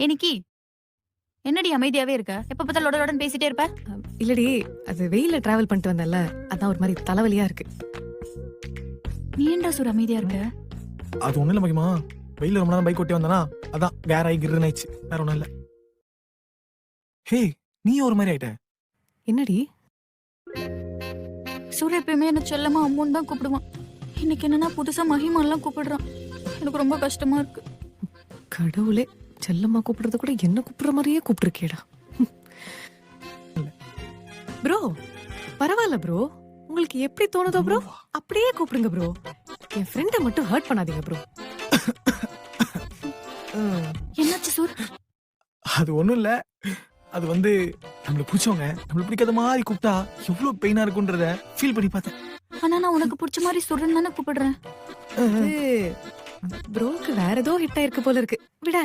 இன்னைக்கு என்னடி அமைதியாவே இருக்க? எப்ப பார்த்தாலும் லொட பேசிட்டே இருப்ப. இல்லடி, அது வெயில்ல டிராவல் பண்ணிட்டு வந்தேன்ல, அதான் ஒரு மாதிரி தலைவலியா இருக்கு. நீ ஏன்டா சுர் அமைதியா இருக்க? அது ஒண்ணு இல்ல மகிமா, வெயில ரொம்ப நேரம் பைக் ஓட்டி வந்தானா, அதான் கேர் ஆகி கிருன்னு ஆயிடுச்சு. வேற ஒண்ணும் இல்ல. ஹே, நீ ஒரு மாதிரி ஆயிட்ட. என்னடி? சூர்யா எப்பயுமே என்ன செல்லமா அம்முன்னு தான் கூப்பிடுவான். இன்னைக்கு என்னன்னா புதுசா மகிமாலாம் கூப்பிடுறான். எனக்கு ரொம்ப கஷ்டமா இருக்கு. கடவுளே, செல்லம்மா கூப்பிடுறது கூட என்ன கூப்பிடுற மாதிரியே கூப்பிட்டுருக்கேடா. ப்ரோ, பரவாயில்ல ப்ரோ. உங்களுக்கு எப்படி தோணுதோ ப்ரோ அப்படியே கூப்பிடுங்க ப்ரோ. என் ஃப்ரெண்டை மட்டும் ஹர்ட் பண்ணாதீங்க ப்ரோ. என்னாச்சு சூர்? அது ஒண்ணும் இல்ல. அது வந்து நம்மளுக்கு பிடிச்சவங்க நம்மளுக்கு பிடிக்காத மாதிரி கூப்பிட்டா எவ்வளவு பெயினா இருக்குன்றத ஃபீல் பண்ணி பார்த்தேன். ஆனா நான் உனக்கு பிடிச்ச மாதிரி சுருன்னு தானே கூப்பிடுறேன். ப்ரோக்கு வேற ஏதோ ஹிட் ஆயிருக்கு போல இருக்கு. விட